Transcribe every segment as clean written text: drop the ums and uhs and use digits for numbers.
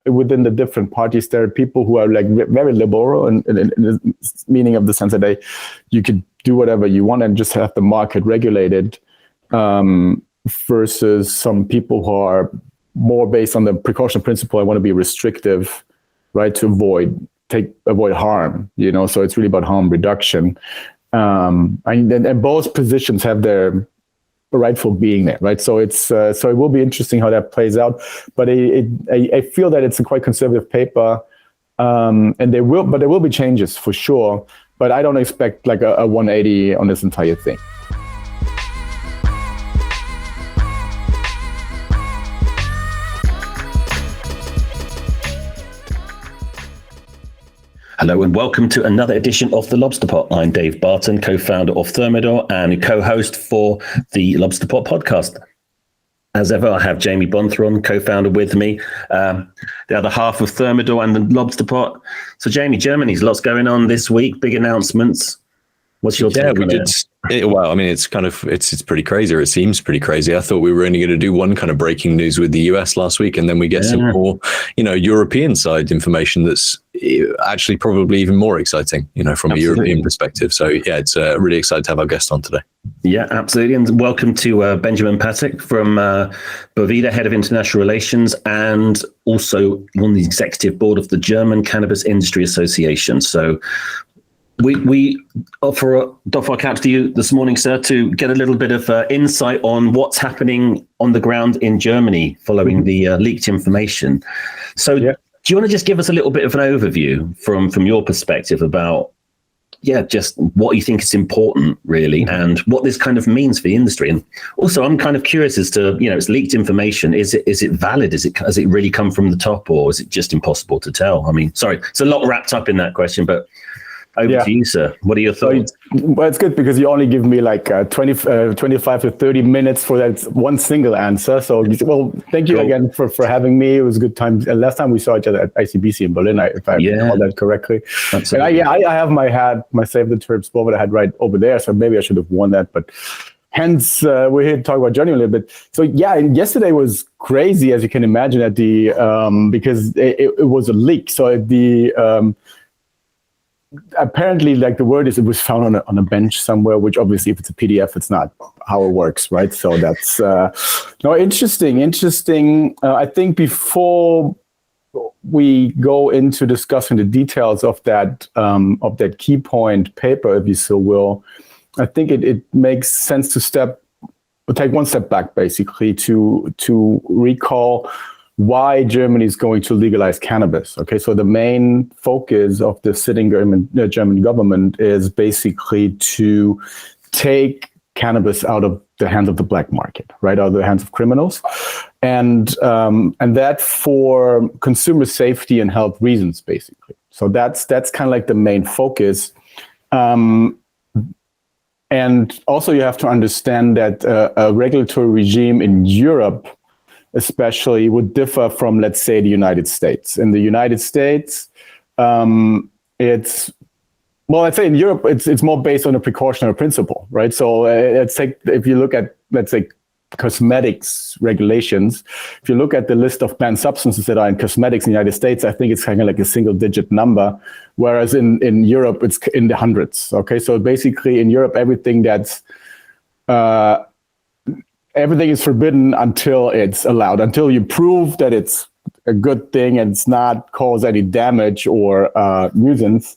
within the different parties, there are people who are like very liberal in the meaning of the sense that you could do whatever you want and just have the market regulated, versus some people who are more based on the precaution principle. I want to be restrictive, right, to avoid harm, so it's really about harm reduction. And both positions have their rightful being there, right? So it's so it will be interesting how that plays out. But I feel that it's a quite conservative paper, and there will be changes for sure. But I don't expect like a 180 on this entire thing. Hello and welcome to another edition of The Lobster Pot. I'm Dave Barton, co-founder of Thermidor and co-host for the Lobster Pot podcast. As ever, I have Jamie Bonthron, co-founder, with me, the other half of Thermidor and the Lobster Pot. So Jamie, Germany's lots going on this week, big announcements. What's your take on it? Well, I mean, it's pretty crazy, or it seems pretty crazy. I thought we were only going to do one kind of breaking news with the US last week, and then we get some more, European side information that's actually probably even more exciting, from a European perspective. So yeah, it's really excited to have our guest on today. Yeah, absolutely. And welcome to Benjamin Patock from Boveda, Head of International Relations, and also on the executive board of the German Cannabis Industry Association. So we offer our caps to you this morning, sir, to get a little bit of insight on what's happening on the ground in Germany following the leaked information. So do you want to just give us a little bit of an overview from your perspective about, just what you think is important, really, and what this kind of means for the industry? And also, I'm kind of curious as to, it's leaked information. Is it valid? Has it really come from the top, or is it just impossible to tell? I mean, sorry, it's a lot wrapped up in that question, but over to you, sir. What are your thoughts? Well, it's good because you only give me like 25 to 30 minutes for that one single answer. So, well, thank you again for having me. It was a good time. Last time we saw each other at ICBC in Berlin, if I recall that correctly. Absolutely. And I have my Save the Terps Boveda hat right over there. So maybe I should have worn that. But hence, we're here to talk about Germany a little bit. So and yesterday was crazy, as you can imagine, at the because it was a leak. So apparently, like the word is, it was found on a bench somewhere, which obviously if it's a PDF, it's not how it works, right? So that's interesting. I think before we go into discussing the details of that key point paper, if you so will, I think it makes sense to take one step back, basically, to recall why Germany is going to legalize cannabis. Okay, so the main focus of the sitting German government is basically to take cannabis out of the hands of the black market, right, out of the hands of criminals, and that for consumer safety and health reasons, basically. So that's kind of like the main focus. And also you have to understand that a regulatory regime in Europe especially would differ from, let's say, the United States. In the United States, I'd say in Europe, it's more based on a precautionary principle, right? So if you look at, let's say, cosmetics regulations, if you look at the list of banned substances that are in cosmetics in the United States, I think it's kind of like a single-digit number, whereas in Europe, it's in the hundreds, okay? So basically, in Europe, everything is forbidden until it's allowed, until you prove that it's a good thing and it's not cause any damage or nuisance.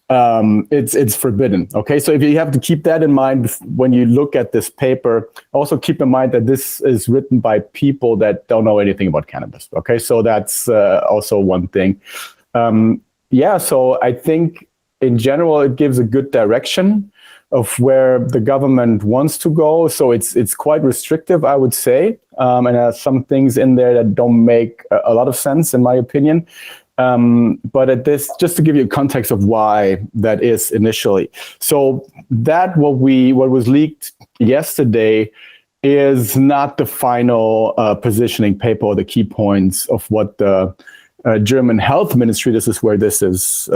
It's forbidden. Okay, so if you have to keep that in mind when you look at this paper, also keep in mind that this is written by people that don't know anything about cannabis. Okay, so that's also one thing. So I think in general it gives a good direction of where the government wants to go. So it's quite restrictive, I would say. And there are some things in there that don't make a lot of sense, in my opinion. But at this, just to give you a context of why that is initially. So that what was leaked yesterday is not the final positioning paper or the key points of what the German health ministry, this is where this is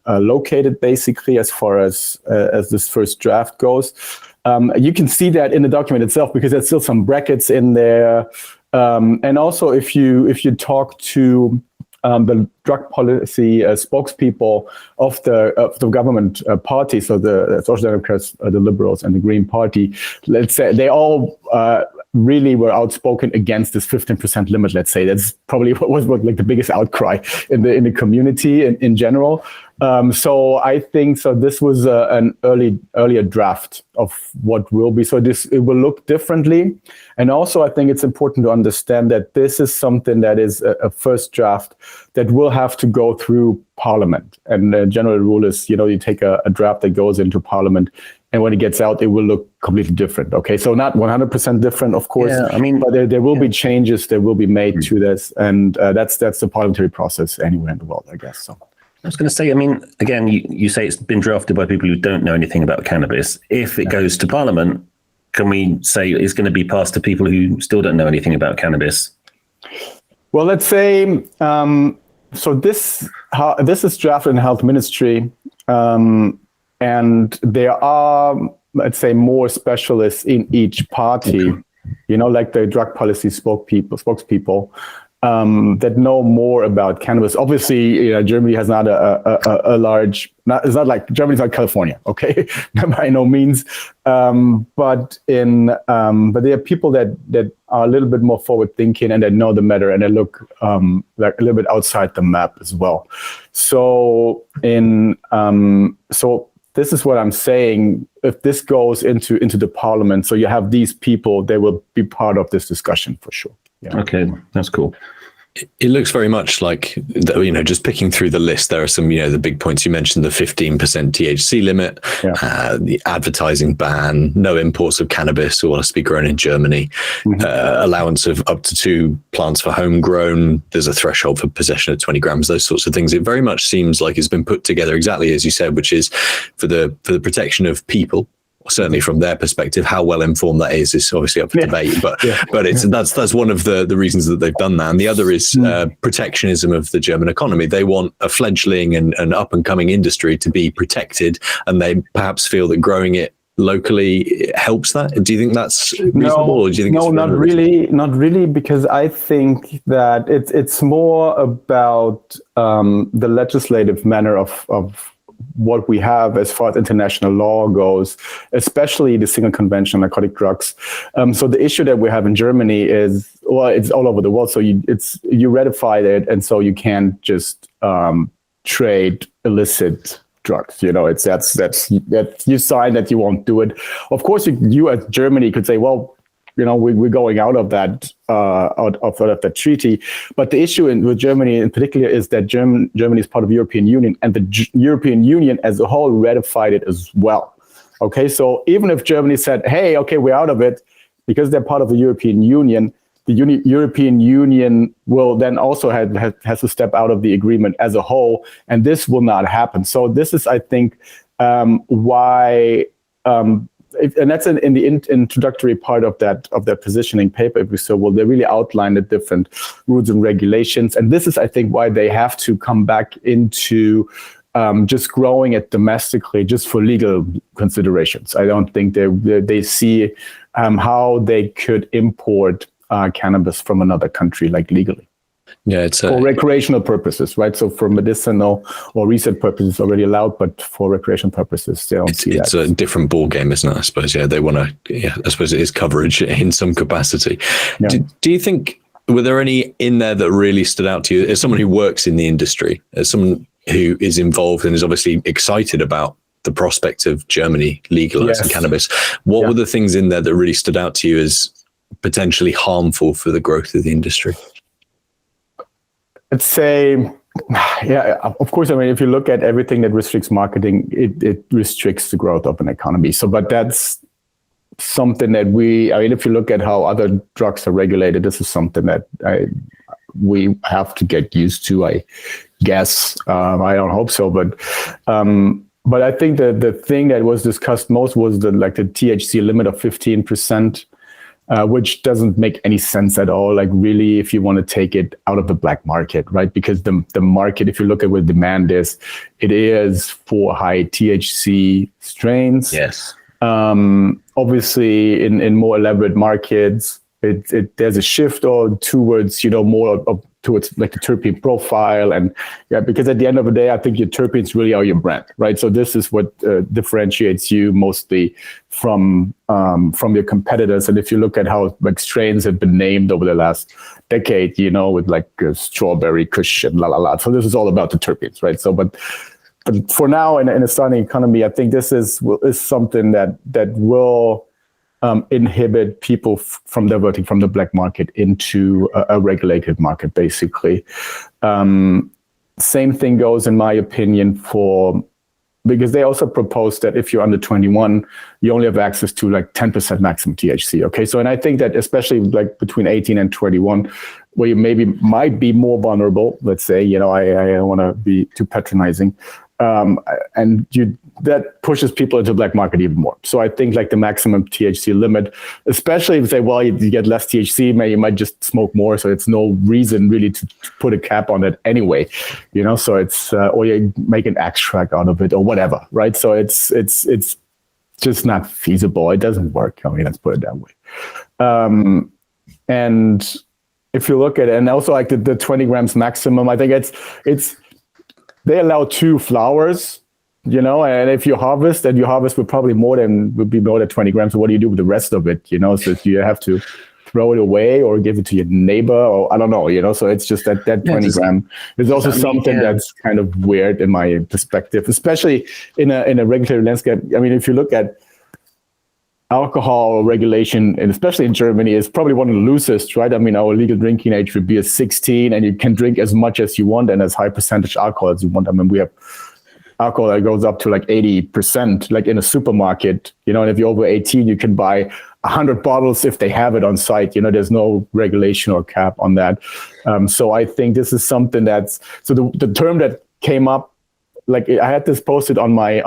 located, basically, as far as this first draft goes. You can see that in the document itself, because there's still some brackets in there. And also, if you talk to the drug policy spokespeople of the government party, so the Social Democrats, the Liberals, and the Green Party, let's say they all really were outspoken against this 15% limit. Let's say that's probably what was like the biggest outcry in the community in general. So I think so. This was an earlier draft of what will be. So it will look differently, and also I think it's important to understand that this is something that is a first draft that will have to go through Parliament. And the general rule is, you take a draft that goes into Parliament, and when it gets out, it will look completely different. Okay, so not 100% different, of course. Yeah, I mean, but there will be changes that will be made to this, and that's the parliamentary process anywhere in the world, I guess. So. I was going to say, I mean, again, you say it's been drafted by people who don't know anything about cannabis. If it goes to Parliament, can we say it's going to be passed to people who still don't know anything about cannabis? Well, let's say, so this is drafted in the Health Ministry, and there are, let's say, more specialists in each party, like the drug policy spokespeople. That know more about cannabis. Obviously, Germany has not a large. It's not like Germany's not California, okay, by no means. But there are people that are a little bit more forward thinking and that know the matter and they look like a little bit outside the map as well. So this is what I'm saying. If this goes into the Parliament, so you have these people, they will be part of this discussion for sure. Yeah. Okay, that's cool. It looks very much like, just picking through the list, there are some, the big points you mentioned, the 15% THC limit, the advertising ban, no imports of cannabis or to be grown in Germany, allowance of up to 2 plants for homegrown. There's a threshold for possession at 20 grams, those sorts of things. It very much seems like it's been put together exactly as you said, which is for the protection of people. Certainly from their perspective, how well informed that is obviously up for debate, but that's one of the reasons that they've done that. And the other is protectionism of the German economy. They want a fledgling and up and coming industry to be protected, and they perhaps feel that growing it locally helps that. Do you think that's reasonable? Or do you think not really, because I think that it's more about the legislative manner of what we have as far as international law goes, especially the single convention on narcotic drugs. So the issue that we have in Germany is, well, it's all over the world. So you ratified it, and so you can't just trade illicit drugs. It's that you sign that you won't do it. Of course, you as Germany could say, well, we're going out of that treaty. But the issue with Germany in particular is that Germany is part of the European Union, and the European Union as a whole ratified it as well. Okay, so even if Germany said, hey, okay, we're out of it, because they're part of the European Union, the European Union will then also has to step out of the agreement as a whole, and this will not happen. So this is, I think, why. And that's in the introductory part of that positioning paper. They really outline the different rules and regulations, and this is, I think, why they have to come back into just growing it domestically, just for legal considerations. I don't think they see how they could import cannabis from another country like legally. Yeah, it's for recreational purposes, right? So for medicinal or research purposes, it's already allowed, but for recreational purposes, they don't see that. It's a different ball game, isn't it? I suppose. Yeah, they want to. Yeah, I suppose it is coverage in some capacity. Yeah. Do you think, were there any in there that really stood out to you as someone who works in the industry, as someone who is involved and is obviously excited about the prospect of Germany legalizing cannabis? What were the things in there that really stood out to you as potentially harmful for the growth of the industry? I'd say, of course, I mean, if you look at everything that restricts marketing, it restricts the growth of an economy. So, but that's something that if you look at how other drugs are regulated, this is something that we have to get used to, I guess. I don't hope so, but I think that the thing that was discussed most was the THC limit of 15%. Which doesn't make any sense at all. Like really, if you want to take it out of the black market, right? Because the market, if you look at what demand is, it is for high THC strains. Yes. Obviously, in more elaborate markets, there's a shift towards more towards like the terpene profile. And yeah, because at the end of the day, I think your terpenes really are your brand, right? So this is what differentiates you mostly from your competitors. And if you look at how like strains have been named over the last decade, you know, with like strawberry kush and la la la. So this is all about the terpenes, right? So, but for now, in a starting economy, I think this is something that will inhibit people from diverting from the black market into a regulated market, basically. Same thing goes, in my opinion, because they also propose that if you're under 21, you only have access to like 10% maximum THC. Okay, so and I think that especially like between 18 and 21, where you might be more vulnerable. Let's say, you know, I don't want to be too patronizing. That pushes people into the black market even more. So I think like the maximum THC limit, especially if you say, well, you get less THC, you might just smoke more. So it's no reason really to put a cap on it anyway, you know. So it's or you make an extract out of it or whatever, right? So it's just not feasible. It doesn't work. I mean, let's put it that way. And if you look at it, and also like the 20 grams maximum, I think it's they allow 2 flowers, you know, and if you harvest with probably would be more than 20 grams. So what do you do with the rest of it? You know, so do you have to throw it away or give it to your neighbor, or I don't know, you know? So it's just that 20 gram is also something that's kind of weird in my perspective, especially in a regulatory landscape. I mean, if you look at alcohol regulation, and especially in Germany, is probably one of the loosest, right? I mean, our legal drinking age would be 16, and you can drink as much as you want and as high percentage alcohol as you want. I mean, we have alcohol that goes up to like 80%, like in a supermarket, you know, and if you're over 18, you can buy 100 bottles if they have it on site. You know, there's no regulation or cap on that. So I think this is something so the term that came up, like I had this posted on my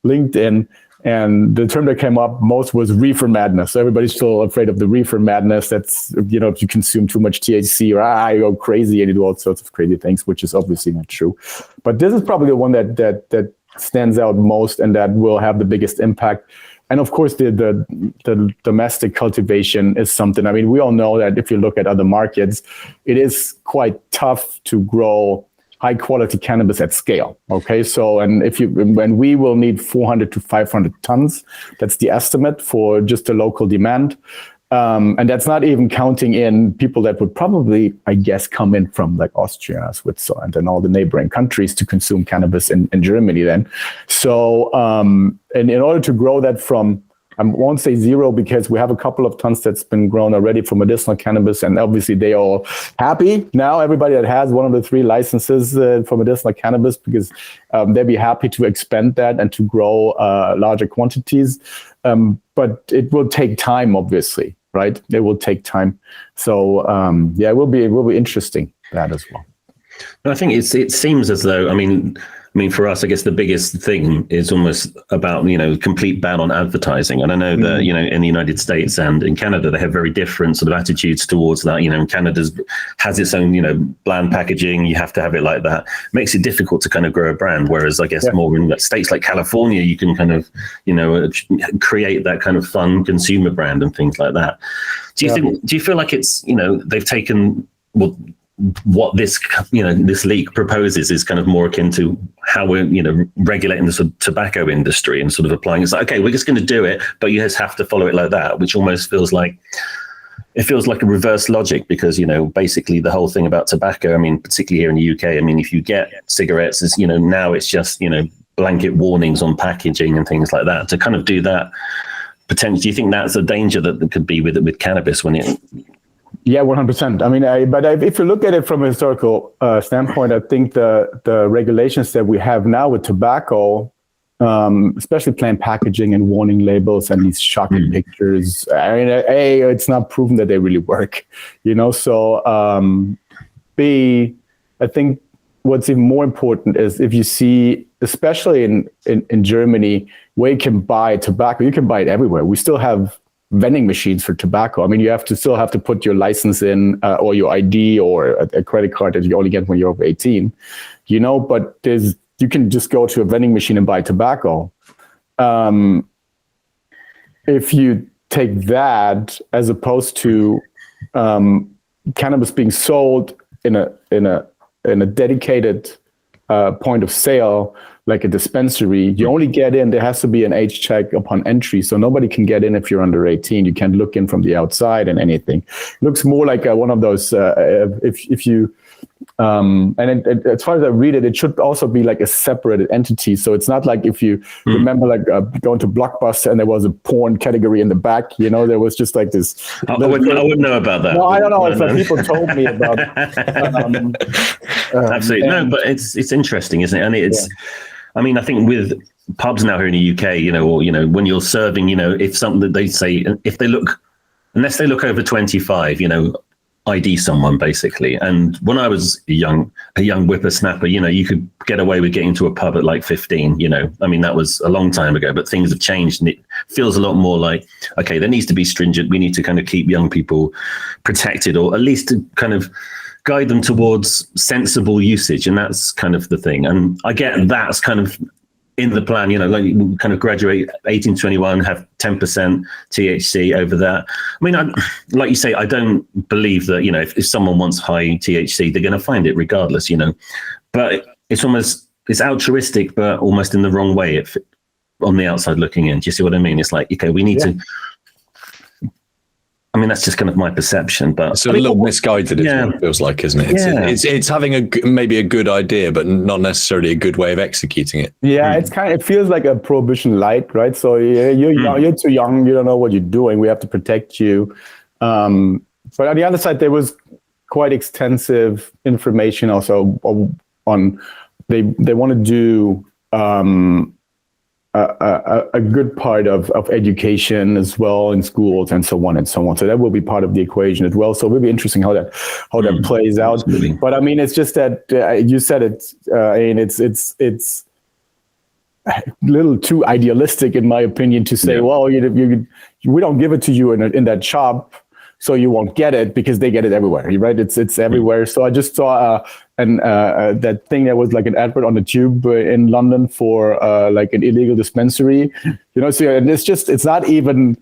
LinkedIn, and the term that came up most was reefer madness. So everybody's still afraid of the reefer madness. That's, you know, if you consume too much THC or you go crazy and you do all sorts of crazy things, which is obviously not true. But this is probably the one that stands out most and that will have the biggest impact. And of course, the domestic cultivation is something. I mean, we all know that if you look at other markets, it is quite tough to grow high quality cannabis at scale. Okay, so when we will need 400 to 500 tons, that's the estimate for just the local demand. And that's not even counting in people that would probably, I guess, come in from like Austria, Switzerland, and all the neighboring countries to consume cannabis in Germany then. So, and in order to grow that from, I won't say zero, because we have a couple of tons that's been grown already for medicinal cannabis, and obviously they are all happy now. Everybody that has one of the 3 licenses for medicinal cannabis, because they'll be happy to expand that and to grow larger quantities. But it will take time, obviously, right? It will take time. So it will be interesting, that as well. I think it seems as though, I mean, for us, I guess the biggest thing is almost about, you know, complete ban on advertising. And I know that, you know, in the United States and in Canada, they have very different sort of attitudes towards that. You know, Canada has its own, you know, bland packaging. You have to have it like that. Makes it difficult to kind of grow a brand. Whereas I guess more in states like California, you can kind of, you know, create that kind of fun consumer brand and things like that. Do you feel like it's, you know, they've taken, well, what this, you know, this leak proposes is kind of more akin to how we're, you know, regulating the sort of tobacco industry and sort of applying. It's like, okay, we're just going to do it, but you just have to follow it like that, which almost feels like a reverse logic, because, you know, basically the whole thing about tobacco, I mean, particularly here in the UK, I mean, if you get cigarettes, is, you know, now it's just, you know, blanket warnings on packaging and things like that. To kind of do that, potentially, do you think that's a danger that could be with cannabis when it? Yeah, 100%. I mean, if you look at it from a historical standpoint, I think the regulations that we have now with tobacco, especially plain packaging and warning labels and these shocking pictures, I mean, A, it's not proven that they really work, you know. So, B, I think what's even more important is if you see, especially in Germany, where you can buy tobacco, you can buy it everywhere. We still have vending machines for tobacco. I mean, you still have to put your license in or your ID or a credit card that you only get when you're over 18, you know, but you can just go to a vending machine and buy tobacco. If you take that as opposed to cannabis being sold in a dedicated point of sale, like a dispensary, you only get in, there has to be an age check upon entry. So nobody can get in if you're under 18. You can't look in from the outside and anything. Looks more like one of those, if you, as far as I read it, it should also be like a separated entity. So it's not like if you remember like going to Blockbuster and there was a porn category in the back, there was just like this. I wouldn't know about that. No, I don't know. It's like people told me about. Absolutely. No, but it's interesting, isn't it? And it's, I mean, I think with pubs now here in the UK, or, when you're serving, if something that they say, unless they look over 25, ID someone basically. And when I was a young whippersnapper, you could get away with getting to a pub at like 15, I mean, that was a long time ago, but things have changed and it feels a lot more like, okay, there needs to be stringent. We need to kind of keep young people protected, or at least to kind of guide them towards sensible usage. And that's kind of the thing. And I get that's kind of in the plan, like we kind of graduate 18, 21, have 10% THC over that. I mean, like you say, I don't believe that, if someone wants high THC, they're going to find it regardless, but it's altruistic, but almost in the wrong way if on the outside looking in. Do you see what I mean? It's like, okay, we need to, I mean, that's just kind of my perception, but it's a little misguided. It feels like, isn't it? It's having maybe a good idea, but not necessarily a good way of executing it. Yeah, it feels like a prohibition light, right? So you're too young, you don't know what you're doing. We have to protect you. But on the other side, there was quite extensive information also on they want to do a good part of education as well in schools and so on and so on. So that will be part of the equation as well. So it will be interesting how that plays out. Absolutely. But I mean, it's just that you said it. It's a little too idealistic, in my opinion, to say, well, we don't give it to you in that shop, so you won't get it, because they get it everywhere, right? It's everywhere. So I just saw that thing that was like an advert on the tube in London for like an illegal dispensary, So it's not even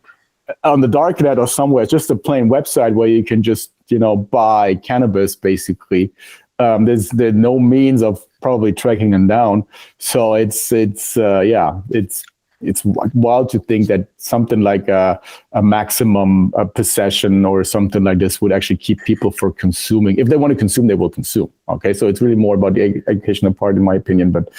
on the dark net or somewhere. It's just a plain website where you can just buy cannabis basically. There's no means of probably tracking them down. So it's wild to think that something like a maximum possession or something like this would actually keep people from consuming. If they want to consume, they will consume. Okay, so it's really more about the educational part, in my opinion. But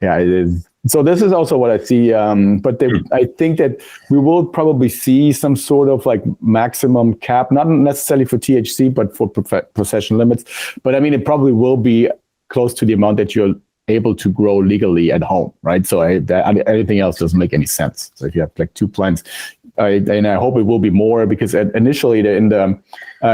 yeah, it is. So this is also what I see. But I think that we will probably see some sort of like maximum cap, not necessarily for THC, but for possession limits. But I mean, it probably will be close to the amount that you're able to grow legally at home, right? So anything else doesn't make any sense. So if you have like 2 plants, and I hope it will be more, because initially in the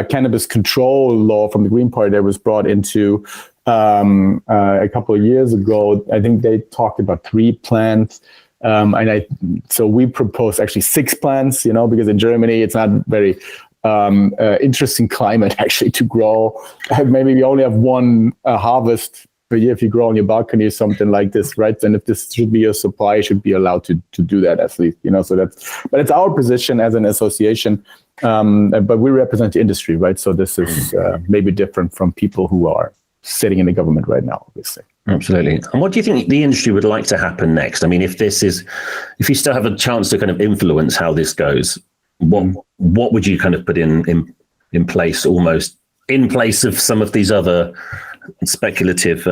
cannabis control law from the Green Party that was brought into a couple of years ago, I think they talked about 3 plants. So we proposed actually 6 plants, because in Germany it's not very interesting climate actually to grow. Maybe we only have 1 harvest per year if you grow on your balcony or something like this, right? And if this should be your supply, you should be allowed to do that at least, So but it's our position as an association, but we represent the industry, right? So this is maybe different from people who are sitting in the government right now, obviously. Absolutely. And what do you think the industry would like to happen next? I mean, if you still have a chance to kind of influence how this goes, what would you kind of put in place, almost in place of some of these other speculative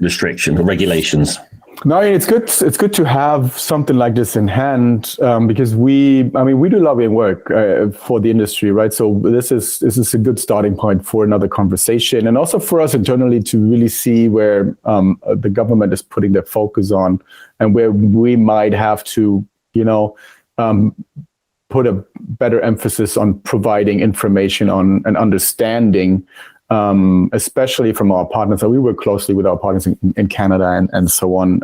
restrictions or regulations? No, it's good. It's good to have something like this in hand, because we do lobbying work for the industry, right? So this is a good starting point for another conversation, and also for us internally to really see where the government is putting their focus on, and where we might have to, put a better emphasis on providing information on and understanding. Especially from our partners. So we work closely with our partners in Canada and so on,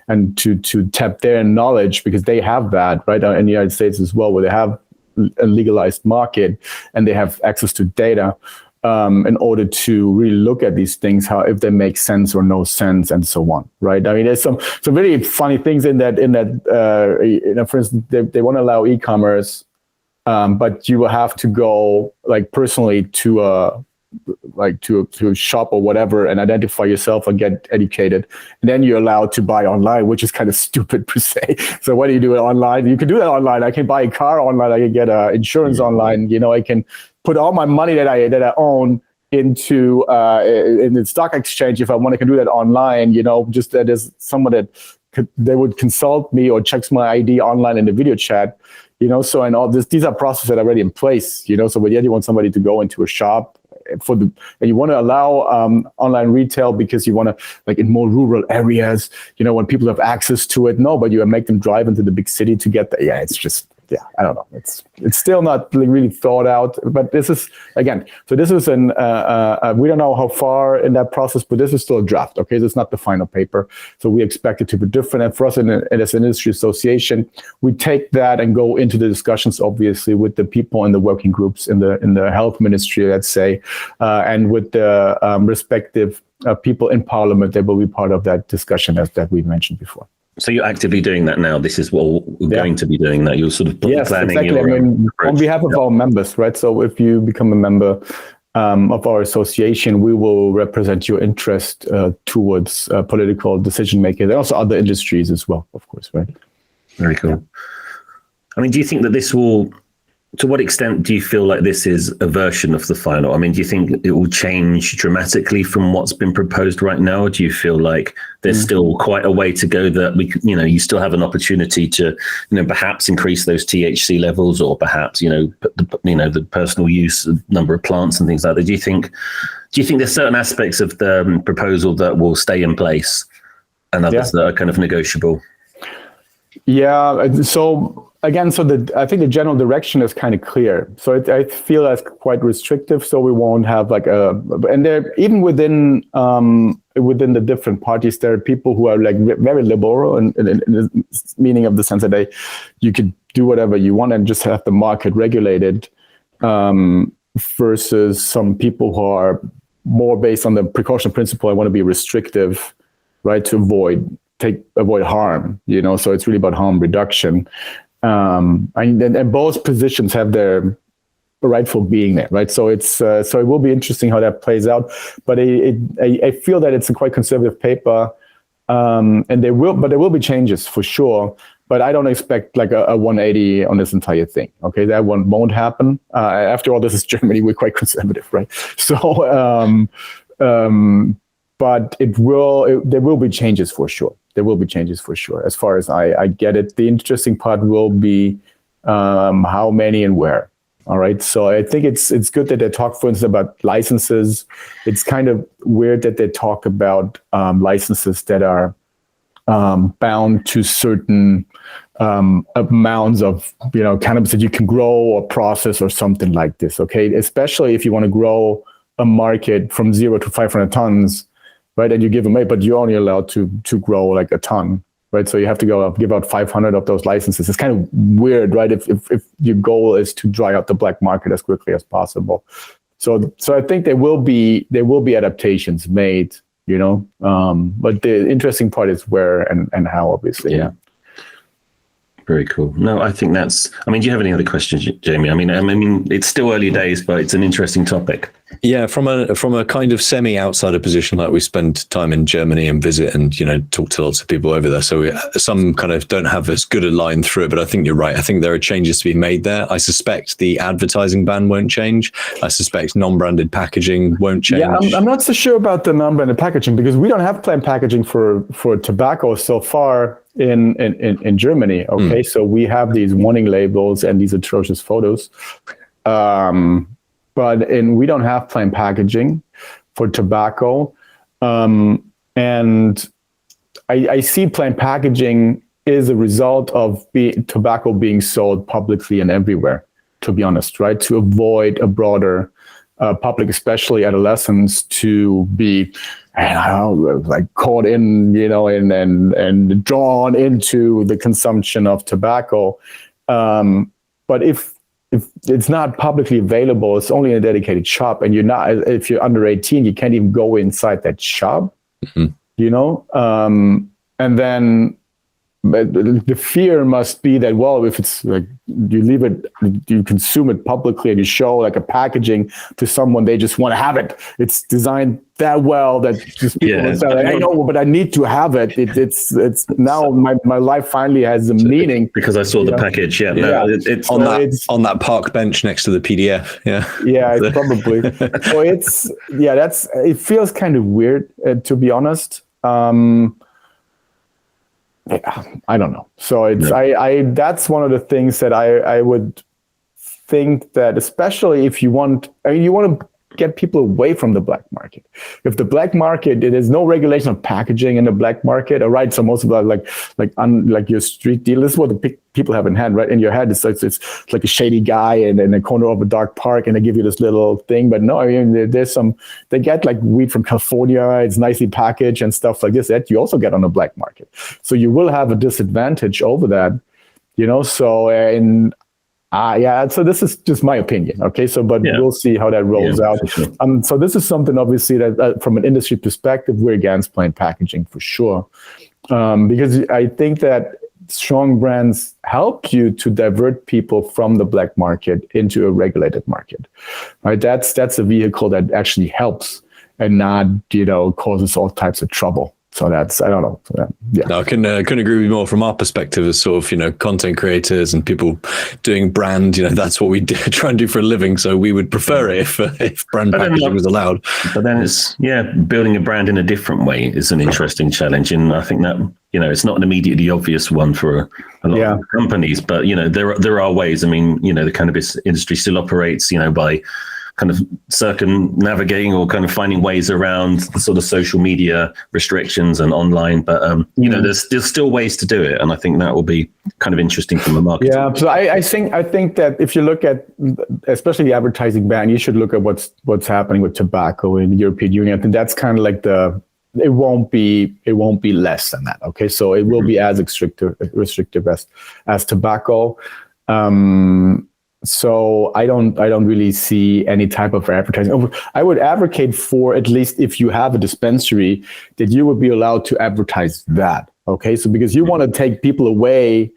and to tap their knowledge, because they have that, right, in the United States as well, where they have a legalized market and they have access to data in order to really look at these things, if they make sense or no sense, and so on, right? I mean, there's some really funny things in that. For instance, they want to allow e-commerce but you will have to go like personally to a shop or whatever and identify yourself and get educated. And then you're allowed to buy online, which is kind of stupid per se. So what do you do online? You can do that online. I can buy a car online. I can get insurance online. I can put all my money that I own into in the stock exchange if I want. I can do that online. Just that there's someone that they would consult me or checks my ID online in the video chat. So and all this, these are processes that are already in place. So when you want somebody to go into a shop and you want to allow online retail because you want to, like in more rural areas, when people have access to it. No, but you make them drive into the big city to get there. Yeah, it's just, I don't know. It's still not really thought out. But this is, again, so this is we don't know how far in that process, but this is still a draft. Okay, this is not the final paper. So we expect it to be different. And for us as an industry association, we take that and go into the discussions, obviously, with the people in the working groups in the health ministry, let's say, and with the respective people in parliament that will be part of that discussion as that we mentioned before. So you're actively doing that now. This is what we're going to be doing. That you're sort of planning. Exactly. On behalf of our members, right? So if you become a member of our association, we will represent your interest towards political decision making, and also other industries as well, of course, right? Very cool. I mean, do you think that this will? To what extent do you feel like this is a version of the final? I mean, do you think it will change dramatically from what's been proposed right now? Or do you feel like there's still quite a way to go that you still have an opportunity to, perhaps increase those THC levels, or perhaps, the personal use number of plants and things like that? Do you think there's certain aspects of the proposal that will stay in place and others that are kind of negotiable? Yeah. So again, I think the general direction is kind of clear. So I feel that's quite restrictive. So we won't have and there, even within the different parties, there are people who are like very liberal in the meaning of the sense that you could do whatever you want and just have the market regulated, versus some people who are more based on the precaution principle. I want to be restrictive, right, to avoid harm. So it's really about harm reduction. And both positions have their rightful being there, right? So so it will be interesting how that plays out. But I feel that it's a quite conservative paper, and there will be changes for sure. But I don't expect like a 180 on this entire thing. Okay, that one won't happen. After all, this is Germany. We're quite conservative, right? So, but there will be changes for sure. There will be changes for sure. As far as I get it, the interesting part will be how many and where. All right. So I think it's good that they talk, for instance, about licenses. It's kind of weird that they talk about licenses that are bound to certain amounts of cannabis that you can grow or process or something like this. Okay, especially if you want to grow a market from 0 to 500 tons. Right, and you give them away, but you're only allowed to grow like a ton, right? So you have to give out 500 of those licenses. It's kind of weird, right? If your goal is to dry out the black market as quickly as possible. So I think there will be adaptations made, but the interesting part is where and how, obviously. Yeah. Very cool. No, I think do you have any other questions, Jamie? I mean, it's still early days, but it's an interesting topic. Yeah, from a kind of semi-outsider position, like we spend time in Germany and visit and, talk to lots of people over there. So some kind of don't have as good a line through it, but I think you're right. I think there are changes to be made there. I suspect the advertising ban won't change. I suspect non-branded packaging won't change. Yeah, I'm not so sure about the non-branded packaging because we don't have plain packaging for tobacco so far in Germany. Okay, so we have these warning labels and these atrocious photos. But we don't have plain packaging for tobacco. And I see plain packaging is a result of tobacco being sold publicly and everywhere, to be honest, right? To avoid a broader public, especially adolescents, to be caught in, and drawn into the consumption of tobacco. But if it's not publicly available, it's only in a dedicated shop, and if you're under 18, you can't even go inside that shop, and then but the fear must be that, well, if it's like you leave it, you consume it publicly and you show like a packaging to someone, they just want to have it. It's designed that well that just people say, like, I know, but I need to have it. It's now my life finally has a meaning because I saw the package. Yeah, no, it's on that park bench next to the PDF. It's probably. So it feels kind of weird, to be honest. I don't know. So it's that's one of the things that I would think that, especially if you want to get people away from the black market. If the black market, there's no regulation of packaging in the black market, all right. So most of that, like your street deal, this is what the people have in hand, right? In your head, it's like a shady guy in a corner of a dark park, and they give you this little thing. But no, I mean, they get like weed from California. It's nicely packaged and stuff like this that you also get on the black market. So you will have a disadvantage over that, So so this is just my opinion. Okay. So, but we'll see how that rolls out. Sure. So this is something obviously that from an industry perspective, we're against plain packaging for sure. Because I think that strong brands help you to divert people from the black market into a regulated market, right? That's a vehicle that actually helps and not, causes all types of trouble. So that's, I don't know. No, I couldn't agree with you more. From our perspective as sort of, content creators and people doing brand, that's what we try and do for a living. So we would prefer it if brand packaging was allowed. But then it's, building a brand in a different way is an interesting challenge. And I think that, it's not an immediately obvious one for a lot of companies, but, there are ways. I mean, the cannabis industry still operates, by kind of circumnavigating or kind of finding ways around the sort of social media restrictions and online. But, there's still ways to do it. And I think that will be kind of interesting from the market. Yeah. So I think that if you look at, especially the advertising ban, you should look at what's happening with tobacco in the European Union. I think that's kind of like it won't be less than that. Okay. So it will be as restrictive as tobacco. So I don't really see any type of advertising. I would advocate for, at least if you have a dispensary, that you would be allowed to advertise that. Okay, so because you want to take people away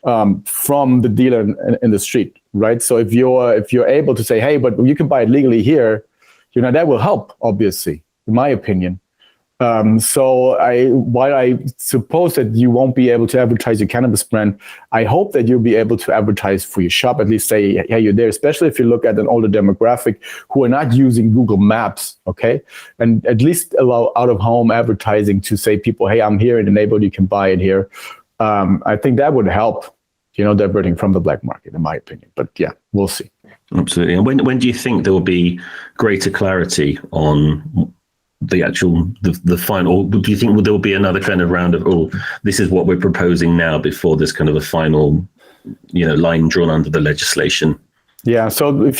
from the dealer in the street, right? So if you're able to say, hey, but you can buy it legally here, that will help, obviously, in my opinion. So while I suppose that you won't be able to advertise your cannabis brand, I hope that you'll be able to advertise for your shop, at least say, hey, you're there, especially if you look at an older demographic who are not using Google Maps, okay? And at least allow out-of-home advertising to say people, hey, I'm here in the neighborhood, you can buy it here. I think that would help, diverting from the black market, in my opinion. But yeah, we'll see. Absolutely. And when do you think there will be greater clarity on the actual, the final, or do you think there will be another kind of round of, this is what we're proposing now before there's kind of a final, line drawn under the legislation? Yeah. So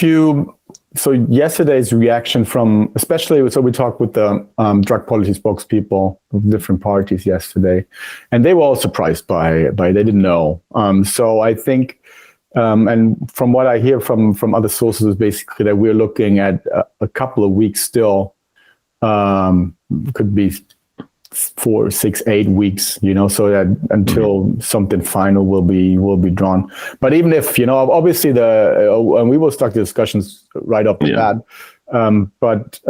yesterday's reaction from, especially, so we talked with the drug policy spokespeople of different parties yesterday, and they were all surprised by they didn't know. So I think, and from what I hear from other sources, is basically that we're looking at a couple of weeks still. Could be 4, 6, 8 weeks, so that until something final will be drawn. But even if, obviously and we will start the discussions right up to that. But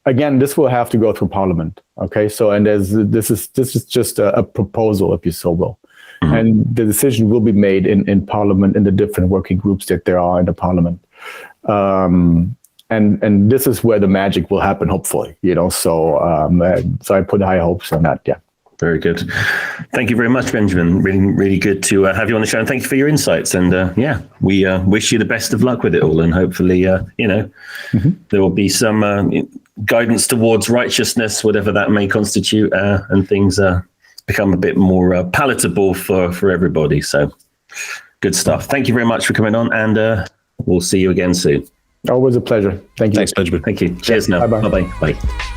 again, this will have to go through Parliament. Okay. So, and this is just a proposal, if you so will. Mm-hmm. And the decision will be made in Parliament, in the different working groups that there are in the Parliament. And this is where the magic will happen, hopefully, so I put high hopes on that. Yeah. Very good. Thank you very much, Benjamin. Really, really good to have you on the show. And thank you for your insights. And we wish you the best of luck with it all. And hopefully, there will be some guidance towards righteousness, whatever that may constitute, and things become a bit more palatable for everybody. So good stuff. Thank you very much for coming on, and we'll see you again soon. Always a pleasure. Thank you. Thanks, Benjamin. Thank you. Cheers now. Bye-bye. Bye-bye. Bye.